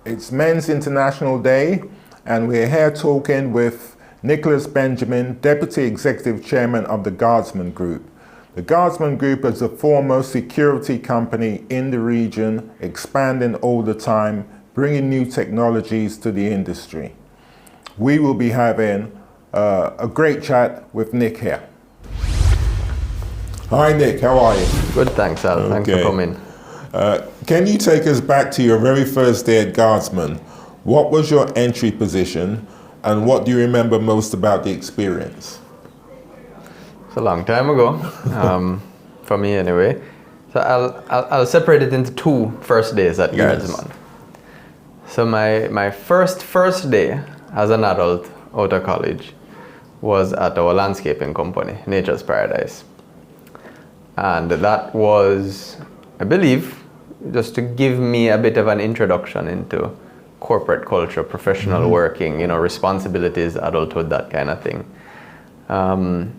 It's Men's International Day, and we're here talking with Nicholas Benjamin, Deputy Executive Chairman of the Guardsman Group. The Guardsman Group is the foremost security company in the region, expanding all the time, bringing new technologies to the industry. We will be having a great chat with Nick here. Hi Nick, how are you? Good, thanks Al. Okay. Thanks for coming. Can you take us back to your very first day at Guardsman? What was your entry position and what do you remember most about the experience? It's a long time ago, for me anyway. So I'll separate it into two first days at Guardsman. Yes. So my first day as an adult out of college was at our landscaping company, Nature's Paradise. And that was, I believe, just to give me a bit of an introduction into corporate culture, professional working, you know, responsibilities, adulthood, that kind of thing. And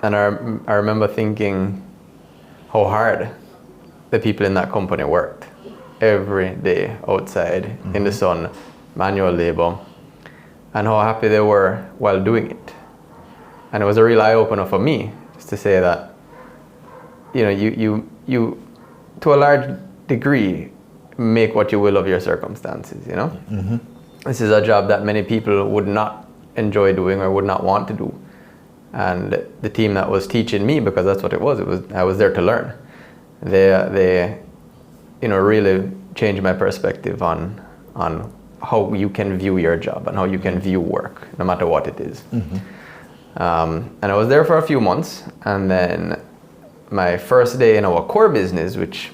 I remember thinking how hard the people in that company worked every day outside in the sun, manual labor, and how happy they were while doing it. And it was a real eye-opener for me, just to say that, you know, you to a large degree make what you will of your circumstances, you know? This is a job that many people would not enjoy doing or would not want to do. And the team that was teaching me, because that's what it was I was there to learn. They you know, really changed my perspective on how you can view your job and how you can view work, no matter what it is. And I was there for a few months, and then my first day in our core business, which,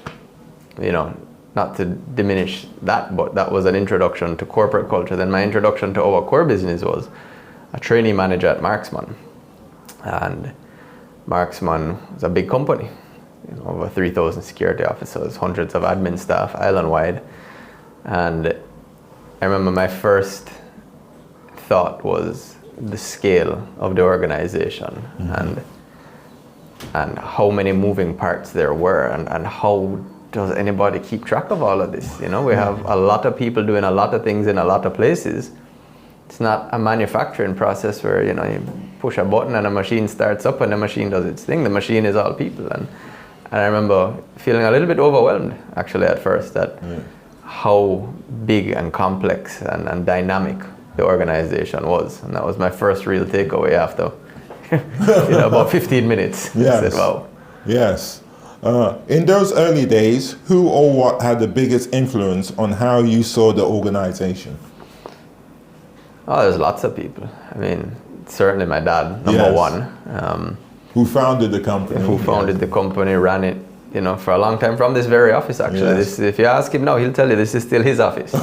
you know, not to diminish that, but that was an introduction to corporate culture. Then my introduction to our core business was a trainee manager at Marksman. And Marksman is a big company, you know, over 3,000 security officers, hundreds of admin staff, island-wide. And I remember my first thought was the scale of the organization and how many moving parts there were, and how does anybody keep track of all of this? You know, we have a lot of people doing a lot of things in a lot of places. It's not a manufacturing process where, you know, you push a button and a machine starts up and the machine does its thing. The machine is all people. And I remember feeling a little bit overwhelmed, actually, at first, at how big and complex and dynamic the organization was. And that was my first real takeaway after you know, about 15 minutes. Yes. I said, wow. Yes. In those early days, who or what had the biggest influence on how you saw the organization? Oh, there's lots of people. I mean, certainly my dad, number one. Who founded the company. Who founded the company, ran it, you know, for a long time from this very office, actually. This, if you ask him now, he'll tell you this is still his office.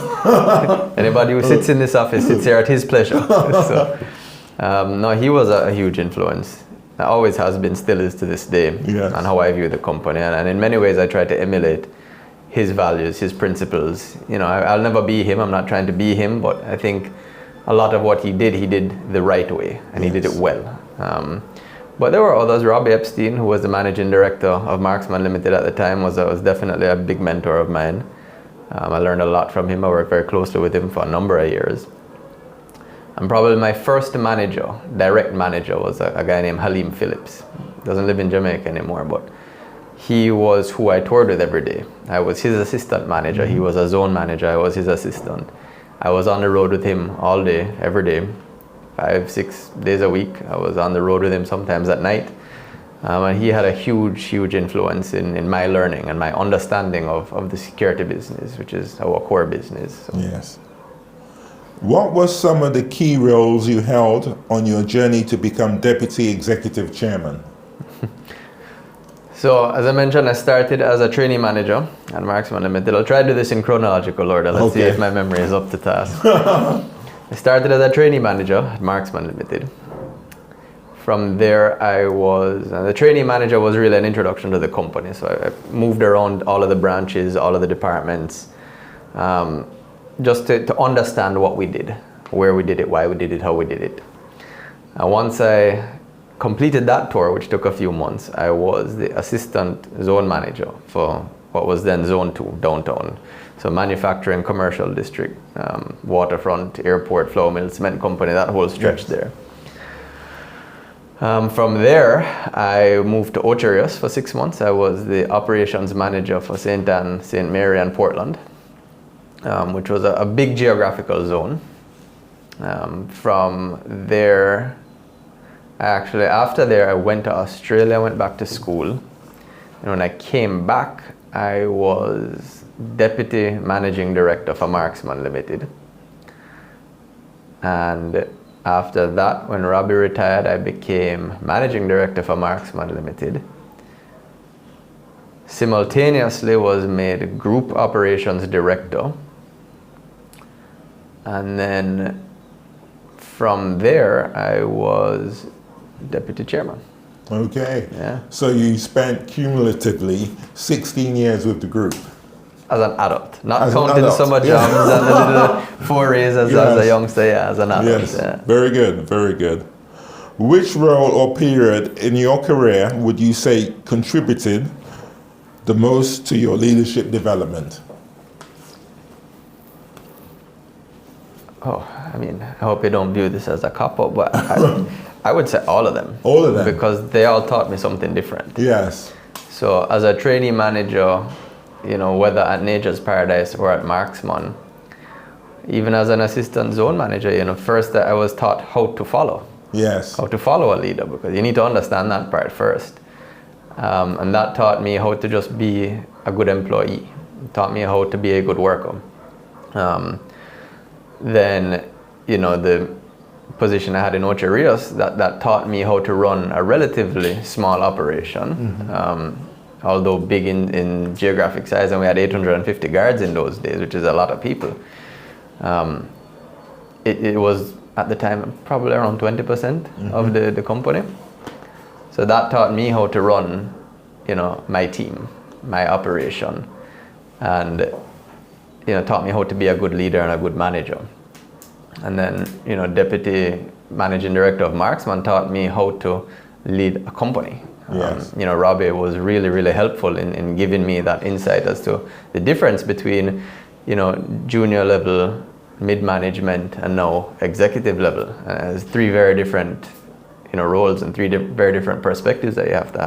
Anybody who sits in this office sits here at his pleasure. So, no, he was a huge influence. Always has been, still is to this day, on how I view the company. And in many ways, I try to emulate his values, his principles. You know, I'll never be him. I'm not trying to be him, but I think a lot of what he did the right way, and he did it well. But there were others. Robbie Epstein, who was the managing director of Marksman Limited at the time, was definitely a big mentor of mine. I learned a lot from him. I worked very closely with him for a number of years. And probably my first manager, direct manager, was a guy named Halim Phillips. Doesn't live in Jamaica anymore, but he was who I toured with every day. I was his assistant manager. He was a zone manager. I was his assistant. I was on the road with him all day, every day, 5-6 days a week. I was on the road with him sometimes at night. And he had a huge influence in my learning and my understanding of the security business, which is our core business. So. Yes. What were some of the key roles you held on your journey to become Deputy Executive Chairman? So, as I mentioned, I started as a trainee manager at Marksman Limited. I'll try to do this in chronological order. Let's see if my memory is up to task. I started as a trainee manager at Marksman Limited. From there, the trainee manager was really an introduction to the company. So I moved around all of the branches, all of the departments, just to understand what we did, where we did it, why we did it, how we did it. And once I completed that tour, which took a few months, I was the assistant zone manager for what was then Zone 2, downtown. So manufacturing, commercial district, waterfront, airport, flour mill, cement company, that whole stretch there. From there, I moved to Ocho Rios for 6 months. I was the operations manager for St. Anne, St. Mary, and Portland, which was a big geographical zone. From there, after there, I went to Australia, I went back to school. And when I came back, I was Deputy Managing Director for Marksman Limited. And after that, when Robbie retired, I became Managing Director for Marksman Limited. Simultaneously was made Group Operations Director. And then from there, I was Deputy Chairman. Okay. Yeah. So you spent cumulatively 16 years with the group. As an adult, not As counting an adult. summer jobs and the little forays as a youngster, as an adult. Yes, Yeah. very good, very good. Which role or period in your career would you say contributed the most to your leadership development? Oh, I mean, I hope you don't view this as a cop-out, but I would say all of them. All of them? Because they all taught me something different. Yes. So as a trainee manager, whether at Nature's Paradise or at Marksman, even as an assistant zone manager, first I was taught how to follow. Yes. How to follow a leader, because you need to understand that part first. And that taught me how to just be a good employee. It taught me how to be a good worker. Then, the position I had in Ocho Rios, that taught me how to run a relatively small operation. Mm-hmm. Although big in geographic size, and we had 850 guards in those days, which is a lot of people. It was, at the time, probably around 20% mm-hmm. of the company. So that taught me how to run, my team, my operation, and, taught me how to be a good leader and a good manager. And then, Deputy Managing Director of Marksman taught me how to lead a company. Yes. Robbie was really, really helpful in giving me that insight as to the difference between, junior level, mid-management, and now executive level. There's three very different, roles and three very different perspectives that you have to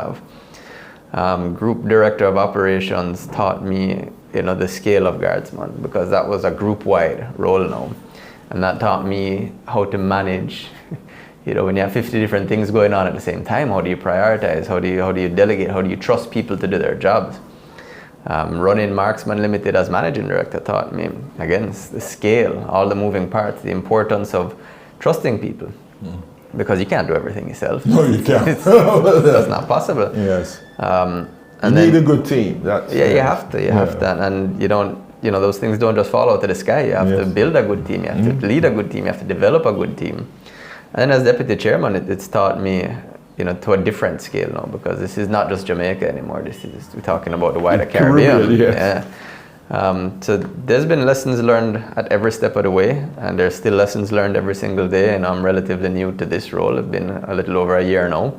have. Group Director of Operations taught me, the scale of Guardsman, because that was a group-wide role now. And that taught me how to manage, when you have 50 different things going on at the same time, how do you prioritize? How do you delegate? How do you trust people to do their jobs? Running Marksman Limited as managing director taught me, again, the scale, all the moving parts, the importance of trusting people. Mm. Because you can't do everything yourself. No, you can't. That's not possible. Yes. And you need a good team. You have to. You have to. And you don't, those things don't just fall out of the sky. You have to build a good team. You have to lead a good team. You have to develop a good team. And as deputy chairman, it's taught me, to a different scale now, because this is not just Jamaica anymore. We're talking about the wider Caribbean. Yes. Yeah. So there's been lessons learned at every step of the way, and there's still lessons learned every single day. And I'm relatively new to this role. I've been a little over a year now.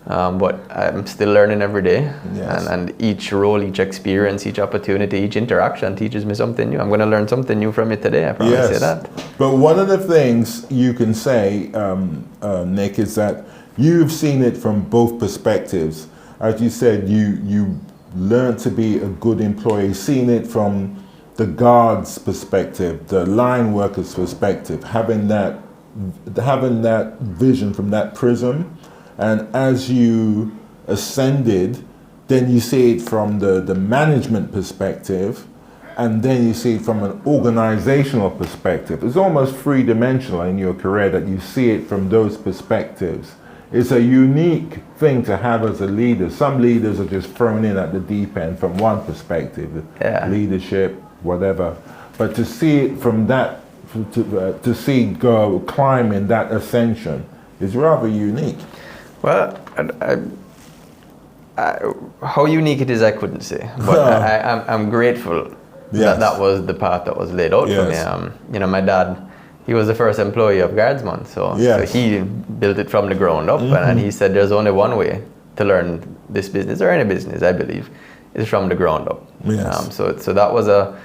But I'm still learning every day. Yes. And each role, each experience, each opportunity, each interaction teaches me something new. I'm going to learn something new from it today, I promise you that. But one of the things you can say, Nick, is that you've seen it from both perspectives. As you said, you learned to be a good employee, seen it from the guard's perspective, the line worker's perspective, having that vision from that prism. And as you ascended, then you see it from the management perspective, and then you see it from an organizational perspective. It's almost three-dimensional in your career that you see it from those perspectives. It's a unique thing to have as a leader. Some leaders are just thrown in at the deep end from one perspective, leadership, whatever. But to see it from that, to see go climbing that ascension is rather unique. Well, how unique it is, I couldn't say, but I'm grateful that was the path that was laid out for me. My dad, he was the first employee of Guardsman, so he built it from the ground up, and he said there's only one way to learn this business, or any business, I believe, is from the ground up. Yes. So that was a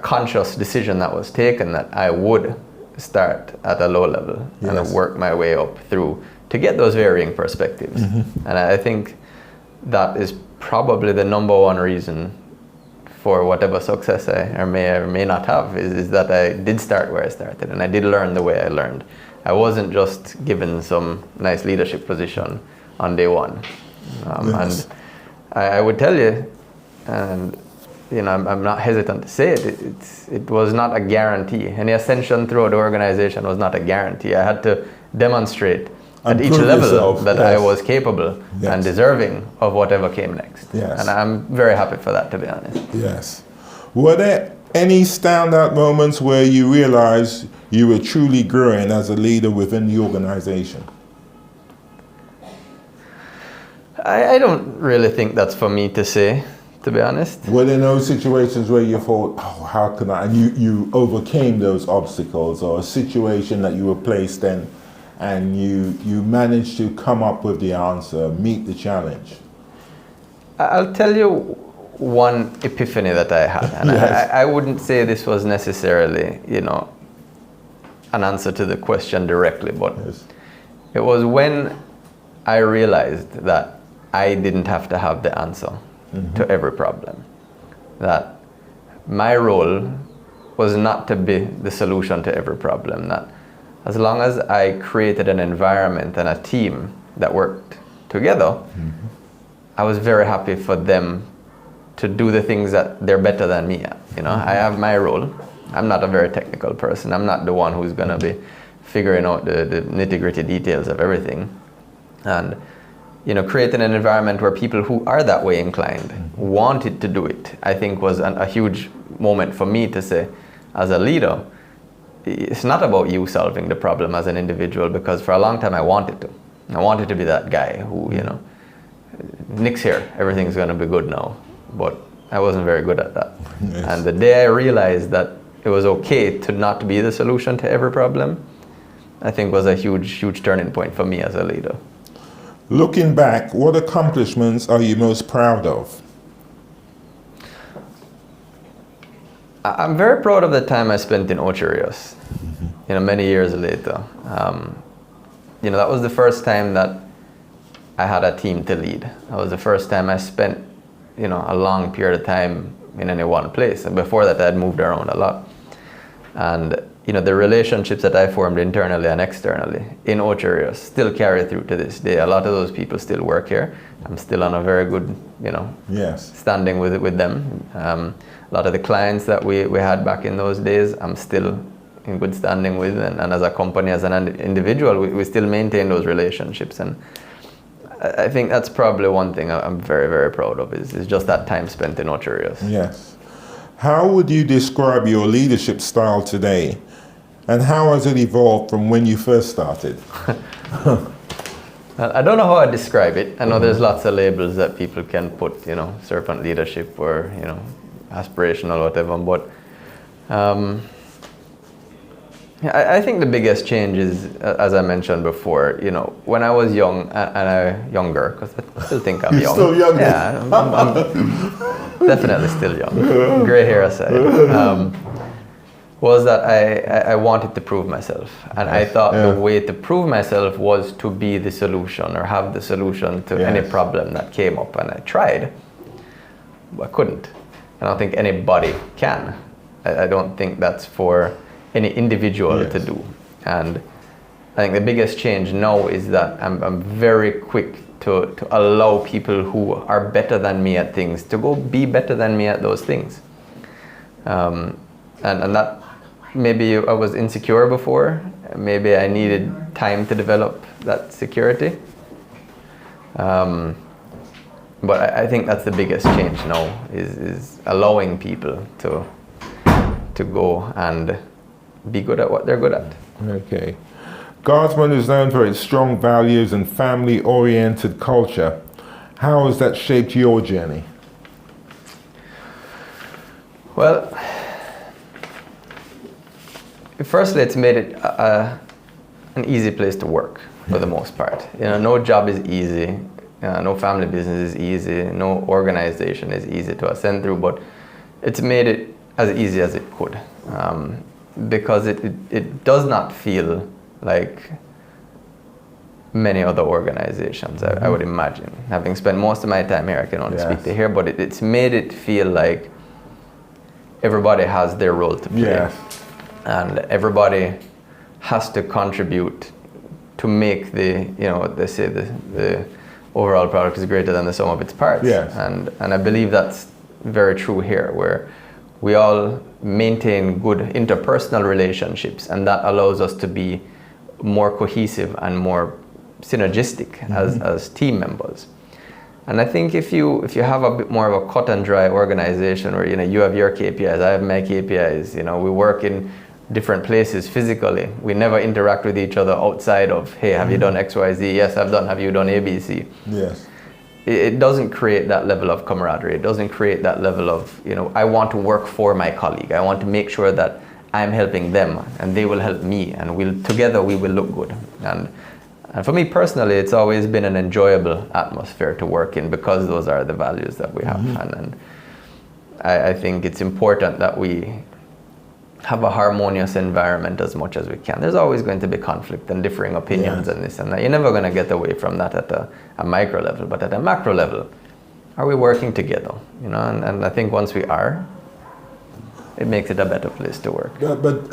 conscious decision that was taken, that I would start at a low level and work my way up through to get those varying perspectives. And I think that is probably the number one reason for whatever success I may or may not have, is that I did start where I started, and I did learn the way I learned. I wasn't just given some nice leadership position on day one. And I would tell you, and I'm not hesitant to say it, it was not a guarantee. Any ascension throughout the organization was not a guarantee. I had to demonstrate at each level that I was capable and deserving of whatever came next. And I'm very happy for that, to be honest. Yes. Were there any standout moments where you realized you were truly growing as a leader within the organization? I don't really think that's for me to say, to be honest. Were there no situations where you thought, oh, how can I, and you overcame those obstacles, or a situation that you were placed in and you managed to come up with the answer, meet the challenge? I'll tell you one epiphany that I had, and I wouldn't say this was necessarily, an answer to the question directly, but it was when I realized that I didn't have to have the answer to every problem. That my role was not to be the solution to every problem. That as long as I created an environment and a team that worked together, I was very happy for them to do the things that they're better than me at. I have my role. I'm not a very technical person. I'm not the one who's going to be figuring out the nitty-gritty details of everything. And creating an environment where people who are that way inclined wanted to do it, I think was a huge moment for me to say, as a leader, it's not about you solving the problem as an individual, because for a long time I wanted to. I wanted to be that guy who, Nick's here, everything's going to be good now. But I wasn't very good at that. And the day I realized that it was okay to not be the solution to every problem, I think was a huge, huge turning point for me as a leader. Looking back, what accomplishments are you most proud of? I'm very proud of the time I spent in Ocho Rios, many years later. That was the first time that I had a team to lead. That was the first time I spent, a long period of time in any one place. And before that, I had moved around a lot. And, the relationships that I formed internally and externally in Ocho Rios still carry through to this day. A lot of those people still work here. I'm still on a very good, standing with them. A lot of the clients that we had back in those days, I'm still in good standing with. And as a company, as an individual, we still maintain those relationships. And I think that's probably one thing I'm very, very proud of, is just that time spent in Ocho Rios. Yes. How would you describe your leadership style today? And how has it evolved from when you first started? I don't know how I describe it. I know there's lots of labels that people can put, servant leadership or, aspirational or whatever. But I think the biggest change is, as I mentioned before, when I was young younger, because I still think I'm young. Still young? Yeah, I'm definitely still young. Gray hair aside. Was that I wanted to prove myself. And I thought the way to prove myself was to be the solution or have the solution to any problem that came up. And I tried, but I couldn't. I don't think anybody can. I don't think that's for any individual to do. And I think the biggest change now is that I'm very quick to allow people who are better than me at things to go be better than me at those things. And that, maybe I was insecure before, maybe I needed time to develop that security. But I think that's the biggest change now, is allowing people to go and be good at what they're good at. Okay. Guardsman is known for its strong values and family-oriented culture. How has that shaped your journey? Well, Firstly, it's made it an easy place to work for the most part. No job is easy, no family business is easy, no organization is easy to ascend through, but it's made it as easy as it could, because it does not feel like many other organizations, I would imagine. Having spent most of my time here, I can only speak to here, but it's made it feel like everybody has their role to play. And everybody has to contribute to make they say the overall product is greater than the sum of its parts. And I believe that's very true here, where we all maintain good interpersonal relationships, and that allows us to be more cohesive and more synergistic as team members. And I think if you have a bit more of a cut and dry organization where you have your KPIs, I have my KPIs, we work in different places physically, we never interact with each other outside of, hey, have you done XYZ? Yes, I've done. Have you done ABC? Yes. It doesn't create that level of camaraderie. It doesn't create that level of, I want to work for my colleague. I want to make sure that I'm helping them and they will help me, and together we will look good. And for me personally, it's always been an enjoyable atmosphere to work in, because those are the values that we have. And I think it's important that we have a harmonious environment as much as we can. There's always going to be conflict and differing opinions and this and that. You're never going to get away from that at a micro level, but at a macro level, are we working together? And I think once we are, it makes it a better place to work. But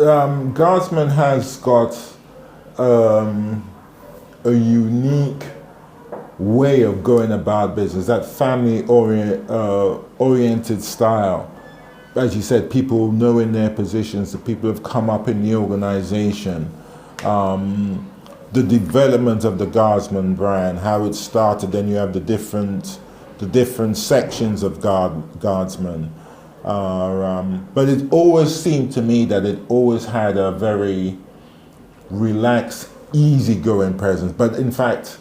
Guardsman has got a unique way of going about business, that family oriented style. As you said, people knowing their positions, the people who have come up in the organization, the development of the Guardsman brand, how it started, then you have the different sections of Guardsman. But it always seemed to me that it always had a very relaxed, easygoing presence. But in fact,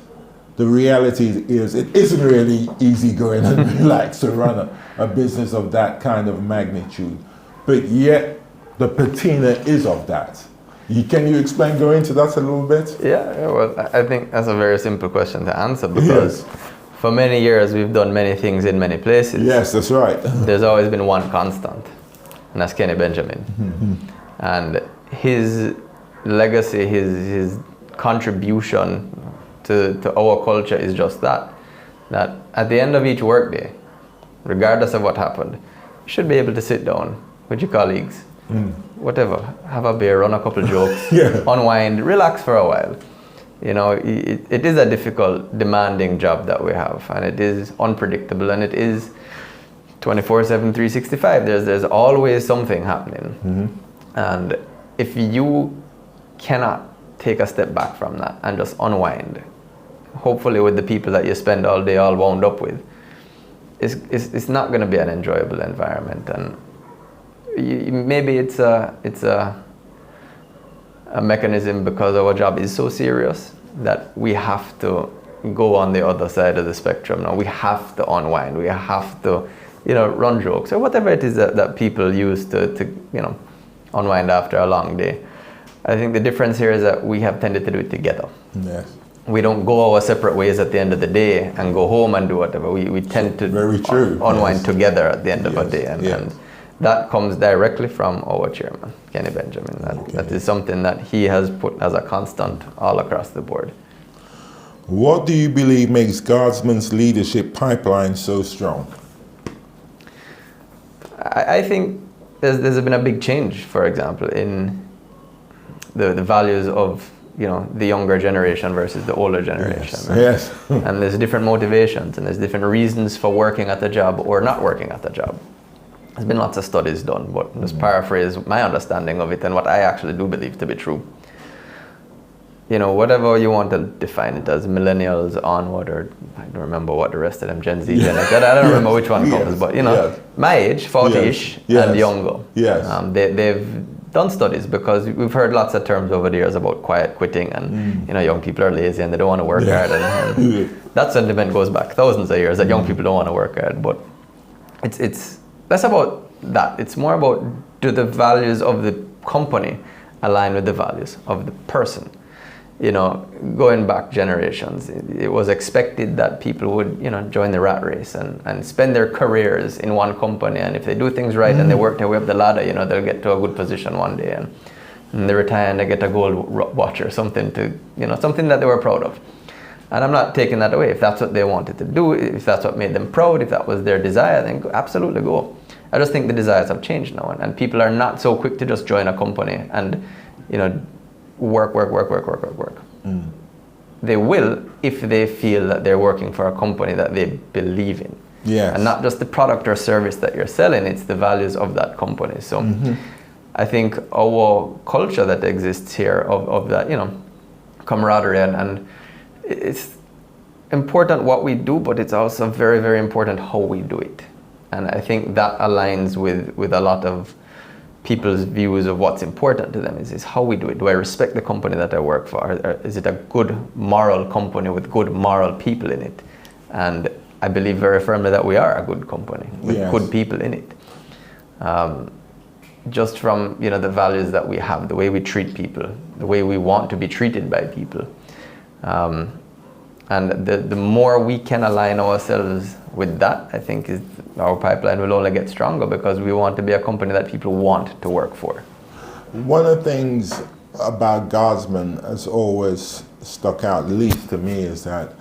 the reality is it isn't really easygoing and relaxed to run a business of that kind of magnitude. But yet, the patina is of that. Can you go into that a little bit? Yeah, well, I think that's a very simple question to answer, because for many years we've done many things in many places. Yes, that's right. There's always been one constant, and that's Kenny Benjamin. And his legacy, his contribution to our culture is just that at the end of each workday, regardless of what happened, you should be able to sit down with your colleagues, whatever, have a beer, run a couple jokes, unwind, relax for a while. It is a difficult, demanding job that we have, and it is unpredictable, and it is 24/7, 365. There's always something happening. And if you cannot take a step back from that and just unwind, hopefully with the people that you spend all day all wound up with, it's not going to be an enjoyable environment. And maybe it's a mechanism because our job is so serious that we have to go on the other side of the spectrum. Now we have to unwind, we have to run jokes or whatever it is that people use to unwind after a long day. I think the difference here is that we have tended to do it together. Yes. We don't go our separate ways at the end of the day and go home and do whatever. We tend to unwind together at the end of a day. And that comes directly from our chairman, Kenny Benjamin. That is something that he has put as a constant all across the board. What do you believe makes Guardsman's leadership pipeline so strong? I think there's been a big change, for example, in the values of the younger generation versus the older generation. Yes. And there's different motivations and there's different reasons for working at the job or not working at the job. There's been lots of studies done, but just paraphrase my understanding of it and what I actually do believe to be true. Whatever you want to define it as, millennials onward, or I don't remember what the rest of them, Gen Z, Gen X, I don't remember which one comes, but my age, 40-ish and younger. Yes. They've done studies because we've heard lots of terms over the years about quiet quitting and young people are lazy and they don't want to work hard, and that sentiment goes back thousands of years that young people don't want to work hard. But it's less about that. It's more about, do the values of the company align with the values of the person. You know, going back generations, it was expected that people would, you know, join the rat race and spend their careers in one company, and if they do things right and they work their way up the ladder, you know, they'll get to a good position one day, and they retire and they get a gold watch or something to, you know, something that they were proud of. And I'm not taking that away. If that's what they wanted to do, if that's what made them proud, if that was their desire, then absolutely go. I just think the desires have changed now, and people are not so quick to just join a company and, you know, work. They will if they feel that they're working for a company that they believe in. Yes. And not just the product or service that you're selling, it's the values of that company. So I think our culture that exists here of that, you know, camaraderie, and it's important what we do, but it's also very, very important how we do it. And I think that aligns with a lot of people's views of what's important to them is how we do it. Do I respect the company that I work for? Or is it a good moral company with good moral people in it? And I believe very firmly that we are a good company with good people in it. Just from, you know, the values that we have, the way we treat people, the way we want to be treated by people. And the more we can align ourselves with that, I think our pipeline will only get stronger, because we want to be a company that people want to work for. One of the things about Guardsman has always stuck out, at least to me, is that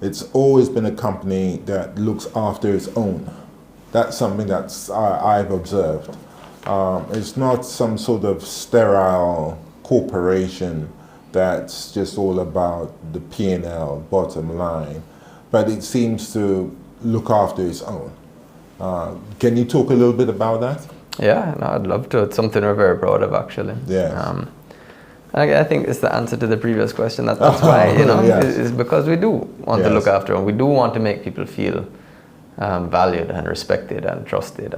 it's always been a company that looks after its own. That's something that's I've observed. It's not some sort of sterile corporation that's just all about the P&L, bottom line, but it seems to look after its own. Can you talk a little bit about that? Yeah, no, I'd love to. It's something we're very proud of, actually. Yeah. I think it's the answer to the previous question. That's why, you know, it's because we do want to look after them. We do want to make people feel valued and respected and trusted.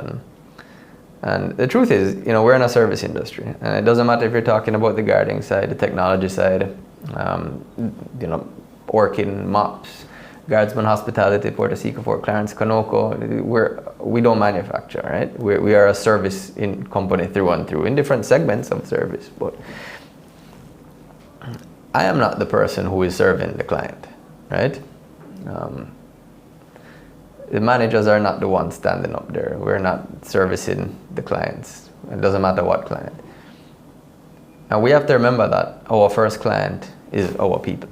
And the truth is, you know, we're in a service industry, and it doesn't matter if you're talking about the guarding side, the technology side, you know, Orkin, MOPS, Guardsman Hospitality, Port Seco, Fort Clarence, Conoco. We don't manufacture, right? We are a service company through and through in different segments of service. But I am not the person who is serving the client, right? The managers are not the ones standing up there. We're not servicing the clients. It doesn't matter what client. And we have to remember that our first client is our people.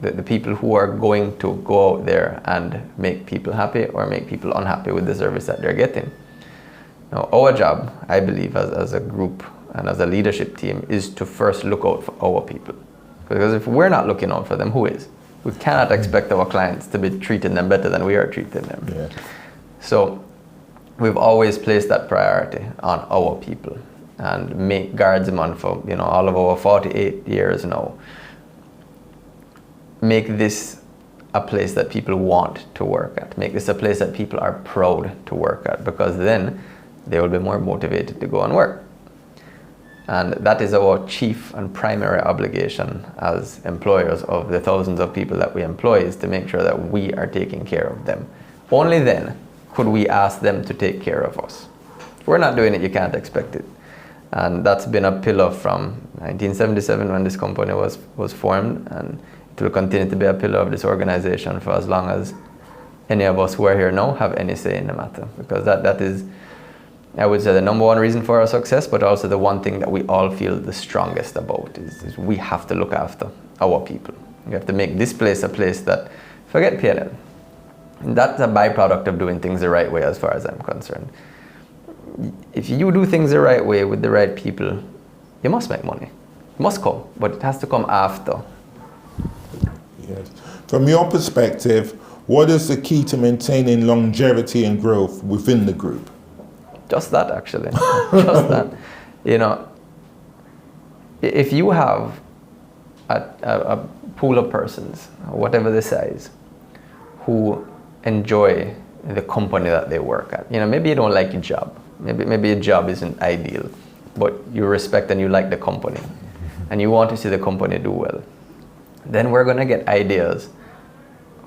The people who are going to go out there and make people happy or make people unhappy with the service that they're getting. Now, our job, I believe, as a group and as a leadership team, is to first look out for our people. Because if we're not looking out for them, who is? We cannot expect our clients to be treating them better than we are treating them. Yeah. So we've always placed that priority on our people, and make Guardsman for, you know, all of our 48 years now, make this a place that people want to work at. Make this a place that people are proud to work at, because then they will be more motivated to go and work. And that is our chief and primary obligation as employers of the thousands of people that we employ, is to make sure that we are taking care of them. Only then could we ask them to take care of us. If we're not doing it, you can't expect it. And that's been a pillar from 1977 when this company was formed, and it will continue to be a pillar of this organization for as long as any of us who are here now have any say in the matter. Because that is, I would say, the number one reason for our success, but also the one thing that we all feel the strongest about is we have to look after our people. We have to make this place a place that, forget P&L. That's a byproduct of doing things the right way, as far as I'm concerned. If you do things the right way with the right people, you must make money. It must come, but it has to come after. Yes. From your perspective, what is the key to maintaining longevity and growth within the group? Just that, actually. Just that. You know, if you have a pool of persons, whatever the size, who enjoy the company that they work at. You know, maybe you don't like your job. Maybe your job isn't ideal, but you respect and you like the company, and you want to see the company do well. Then we're gonna get ideas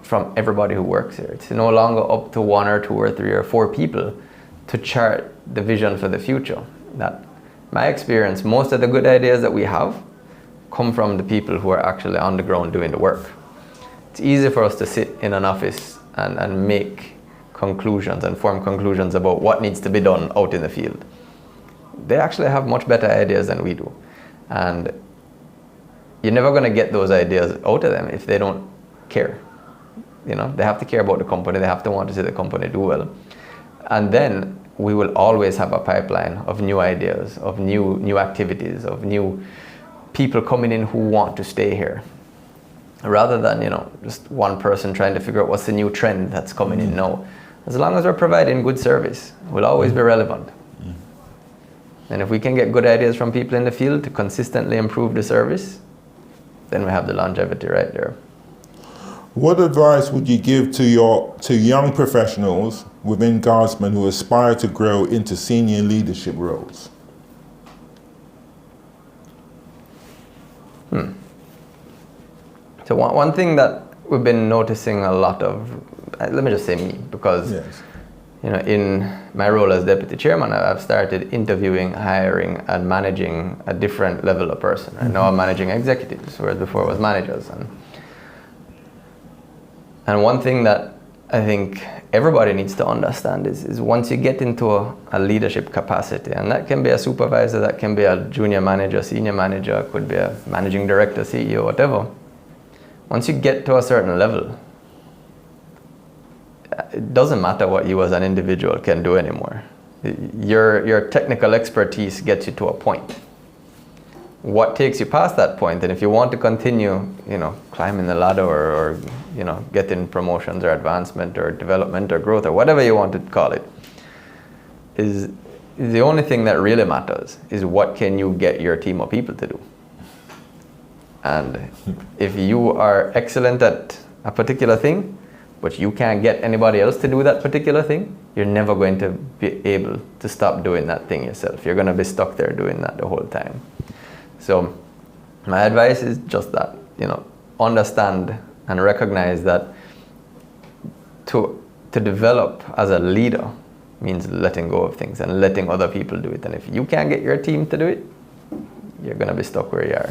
from everybody who works here. It's no longer up to 1 or 2 or 3 or 4 people to chart the vision for the future. That my experience, most of the good ideas that we have come from the people who are actually on the ground doing the work. It's easy for us to sit in an office and make conclusions and form conclusions about what needs to be done out in the field. They actually have much better ideas than we do. And you're never going to get those ideas out of them if they don't care. You know, they have to care about the company, they have to want to see the company do well. And then we will always have a pipeline of new ideas, of new activities, of new people coming in who want to stay here. Rather than, you know, just one person trying to figure out what's the new trend that's coming in. No. As long as we're providing good service, we'll always be relevant. And if we can get good ideas from people in the field to consistently improve the service, then we have the longevity right there. What advice would you give to young professionals within Guardsman who aspire to grow into senior leadership roles? So one thing that we've been noticing a lot of, let me just say me, because Yes. you know, in my role as deputy chairman, I've started interviewing, hiring, and managing a different level of person. And now I'm managing executives, whereas before it was managers. And one thing that I think everybody needs to understand is once you get into a leadership capacity, and that can be a supervisor, that can be a junior manager, senior manager, could be a managing director, CEO, whatever. Once you get to a certain level, it doesn't matter what you as an individual can do anymore. Your technical expertise gets you to a point. What takes you past that point, and if you want to continue, you know, climbing the ladder or you know, getting promotions or advancement or development or growth or whatever you want to call it, is the only thing that really matters is what can you get your team of people to do. And if you are excellent at a particular thing, but you can't get anybody else to do that particular thing, you're never going to be able to stop doing that thing yourself. You're going to be stuck there doing that the whole time. So my advice is just that, you know, understand and recognize that to develop as a leader means letting go of things and letting other people do it. And if you can't get your team to do it, you're going to be stuck where you are.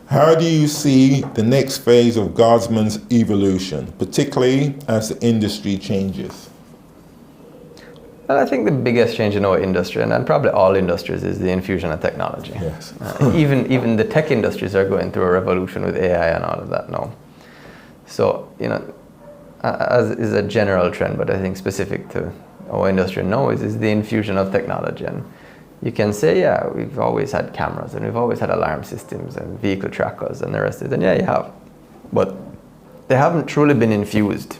How do you see the next phase of Guardsman's evolution, particularly as the industry changes? Well, I think the biggest change in our industry, and probably all industries, is the infusion of technology. Yes. Even the tech industries are going through a revolution with AI and all of that now. So, you know, as is a general trend, but I think specific to our industry now is the infusion of technology. And you can say, yeah, we've always had cameras and we've always had alarm systems and vehicle trackers and the rest of it. And yeah, you have. But they haven't truly been infused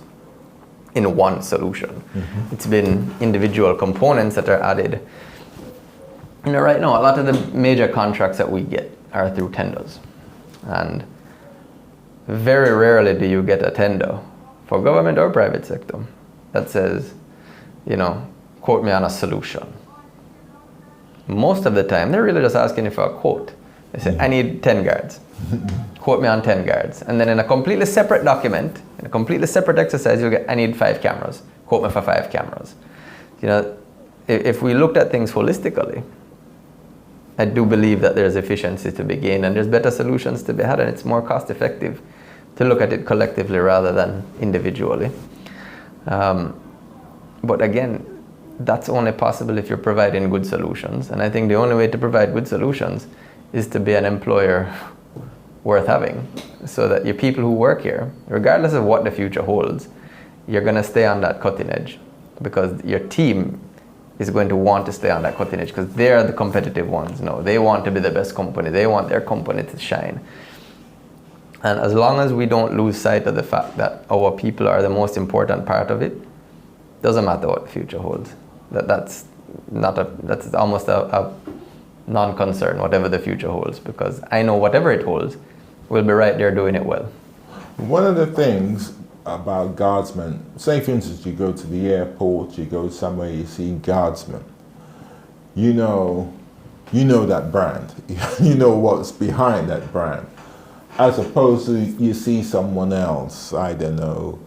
in one solution. Mm-hmm. It's been individual components that are added. You know, right now, a lot of the major contracts that we get are through tenders. And very rarely do you get a tender for government or private sector that says, you know, quote me on a solution. Most of the time, they're really just asking you for a quote. They say, I need 10 guards. Quote me on 10 guards. And then in a completely separate document, in a completely separate exercise, you'll get, I need 5 cameras. Quote me for 5 cameras. You know, if we looked at things holistically, I do believe that there's efficiency to be gained and there's better solutions to be had, and it's more cost effective to look at it collectively rather than individually. But again, that's only possible if you're providing good solutions. And I think the only way to provide good solutions is to be an employer worth having, so that your people who work here, regardless of what the future holds, you're going to stay on that cutting edge, because your team is going to want to stay on that cutting edge because they're the competitive ones. No, they want to be the best company. They want their company to shine. And as long as we don't lose sight of the fact that our people are the most important part of it, doesn't matter what the future holds. That's almost a non-concern, whatever the future holds, because I know whatever it holds, we'll be right there doing it well. One of the things about Guardsman, say for instance you go to the airport, you go somewhere, you see Guardsman, you know that brand, you know what's behind that brand, as opposed to you see someone else, I don't know,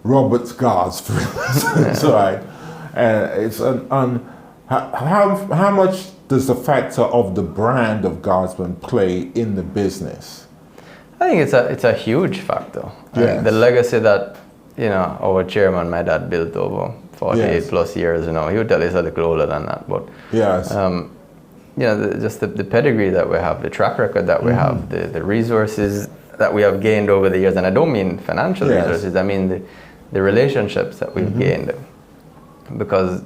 Robert's Guards, for instance, right? And it's How much does the factor of the brand of Guardsman play in the business? I think it's a huge factor. Yes. The legacy that our chairman, my dad, built over 48 Yes. plus years. He would tell you it's a little older than that, but Yes. just the pedigree that we have, the track record that we have, the resources that we have gained over the years, and I don't mean financial Yes. resources. I mean the relationships that we've gained, because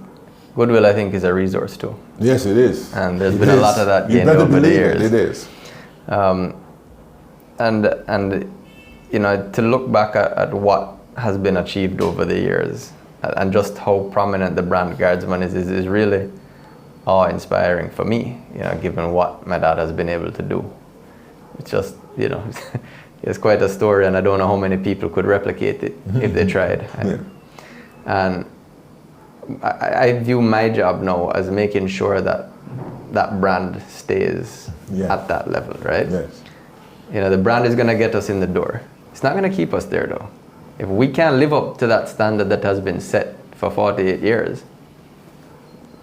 goodwill, I think, is a resource too. Yes, it is. And there's been a lot of that gained over the years. It is. And to look back at what has been achieved over the years and just how prominent the brand Guardsman is really awe-inspiring for me, given what my dad has been able to do. It's just, it's quite a story, and I don't know how many people could replicate it if they tried. And I view my job now as making sure that that brand stays at that level, right? Yes. The brand is going to get us in the door. It's not going to keep us there, though. If we can't live up to that standard that has been set for 48 years,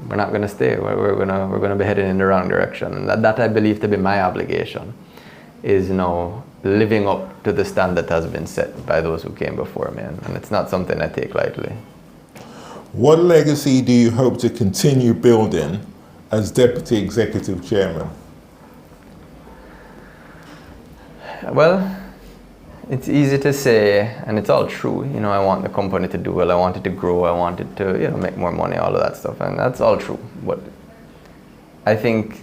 we're not going to stay. We're going to be heading in the wrong direction. And that I believe to be my obligation is, living up to the standard that has been set by those who came before me. And it's not something I take lightly. What legacy do you hope to continue building as Deputy Executive Chairman? Well, it's easy to say, and it's all true. I want the company to do well. I want it to grow. I want it to, make more money, all of that stuff. And that's all true. But I think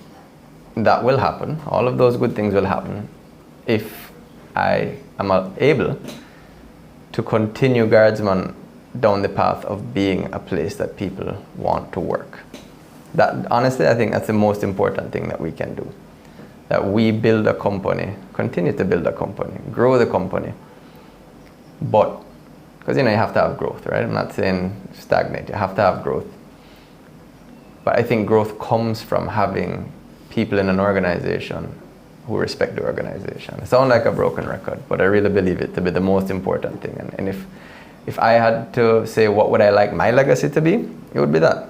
that will happen. All of those good things will happen if I am able to continue Guardsman down the path of being a place that people want to work. That, honestly, I think that's the most important thing that we can do. That we build a company, continue to build a company, grow the company. But, because you have to have growth, right? I'm not saying stagnate, you have to have growth. But I think growth comes from having people in an organization who respect the organization. It sounds like a broken record, but I really believe it to be the most important thing. And if I had to say what would I like my legacy to be, it would be that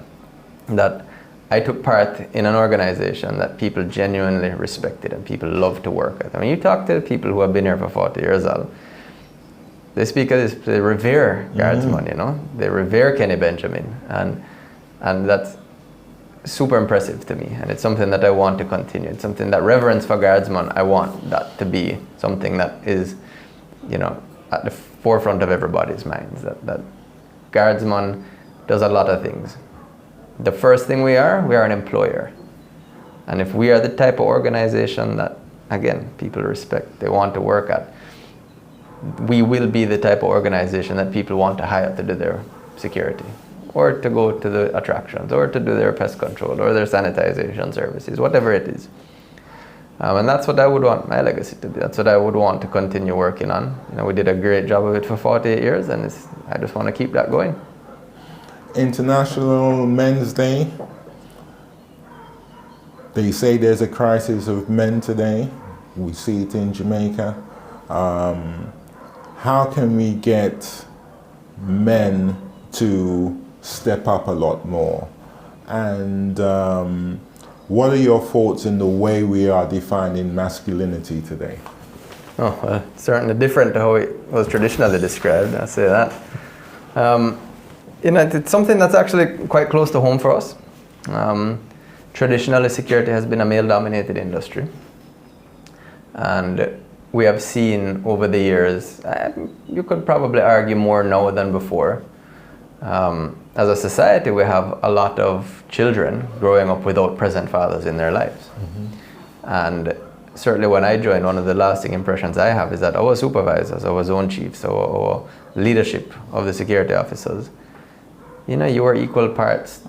I took part in an organization that people genuinely respected and people love to work at. I mean, you talk to the people who have been here for 40 years, they speak of this, they revere Guardsman, they revere Kenny Benjamin, and that's super impressive to me, and it's something that I want to continue. It's something that reverence for Guardsman, I want that to be something that is, at the forefront of everybody's minds, that Guardsman does a lot of things. The first thing we are an employer. And if we are the type of organization that, again, people respect, they want to work at, we will be the type of organization that people want to hire to do their security, or to go to the attractions, or to do their pest control, or their sanitization services, whatever it is. And that's what I would want my legacy to be. That's what I would want to continue working on. We did a great job of it for 48 years, and I just want to keep that going. International Men's Day. They say there's a crisis of men today. We see it in Jamaica. How can we get men to step up a lot more? And what are your thoughts in the way we are defining masculinity today? Oh, well, certainly different to how it was traditionally described, I'll say that. It's something that's actually quite close to home for us. Traditionally, security has been a male-dominated industry. And we have seen over the years, you could probably argue more now than before. As a society, we have a lot of children growing up without present fathers in their lives. And certainly when I joined, one of the lasting impressions I have is that our supervisors, our zone chiefs, our leadership of the security officers, you are equal parts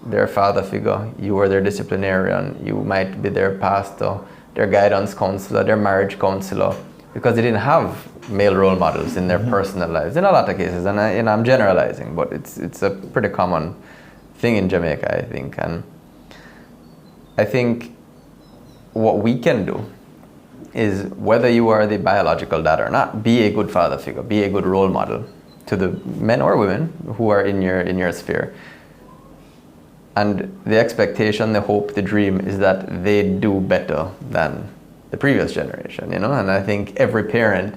their father figure, you are their disciplinarian, you might be their pastor, their guidance counselor, their marriage counselor, because they didn't have male role models in their personal lives in a lot of cases. And I'm generalizing, but it's a pretty common thing in Jamaica, I think. And I think what we can do is, whether you are the biological dad or not, be a good father figure, be a good role model to the men or women who are in your sphere. And the expectation, the hope, the dream is that they do better than the previous generation, you know? And I think every parent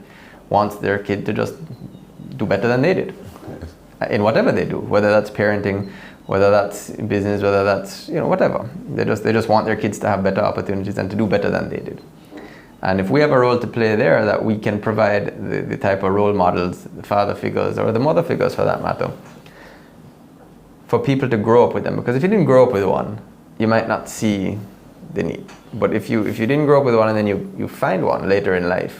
wants their kid to just do better than they did in whatever they do, whether that's parenting, whether that's business, whether that's, you know, whatever. They just want their kids to have better opportunities and to do better than they did. And if we have a role to play there, that we can provide the type of role models, the father figures or the mother figures for that matter, for people to grow up with them. Because if you didn't grow up with one, you might not see the need. But if you didn't grow up with one and then you find one later in life,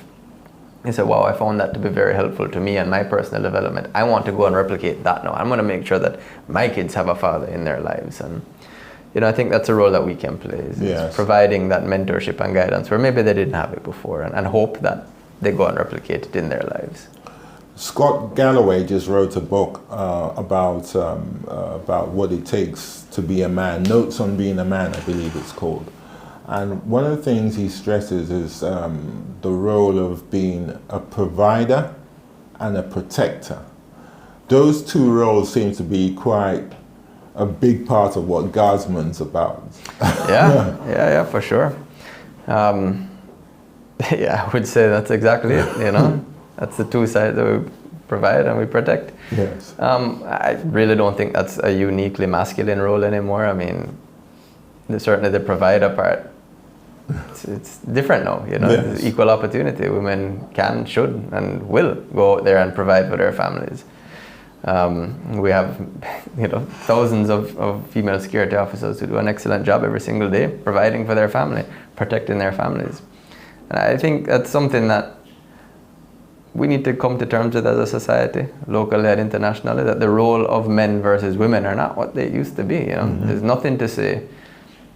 you say, wow, I found that to be very helpful to me and my personal development. I want to go and replicate that now. I'm going to make sure that my kids have a father in their lives. And you know, I think that's a role that we can play, is providing that mentorship and guidance where maybe they didn't have it before, and hope that they go and replicate it in their lives. Scott Galloway just wrote a book about what it takes to be a man. Notes on Being a Man, I believe it's called. And one of the things he stresses is the role of being a provider and a protector. Those two roles seem to be quite a big part of what Guardsman's about. yeah, for sure. Yeah, I would say that's exactly it, you know. That's the two sides that we provide and we protect. Yes. I really don't think that's a uniquely masculine role anymore. I mean, certainly the provider part, it's different now, you know. Yes. It's equal opportunity. Women can, should, and will go out there and provide for their families. We have, you know, thousands of female security officers who do an excellent job every single day providing for their family, protecting their families. And I think that's something that we need to come to terms with as a society, locally and internationally, that the role of men versus women are not what they used to be, you know. Mm-hmm. There's nothing to say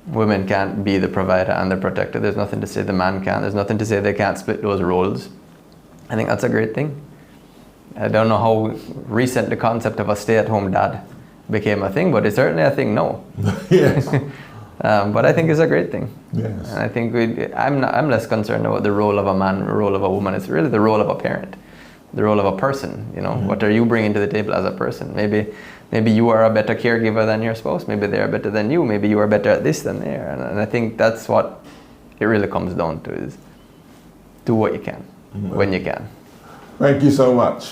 women can't be the provider and the protector. There's nothing to say the man can't. There's nothing to say they can't split those roles. I think that's a great thing. I don't know how recent the concept of a stay-at-home dad became a thing, but it's certainly a thing now. Yes. But I think it's a great thing. Yes. And I think I'm less concerned about the role of a man, the role of a woman. It's really the role of a parent, the role of a person. You know, mm-hmm. What are you bringing to the table as a person? Maybe you are a better caregiver than your spouse. Maybe they are better than you. Maybe you are better at this than they are. And I think that's what it really comes down to, is do what you can, mm-hmm. when you can. Thank you so much.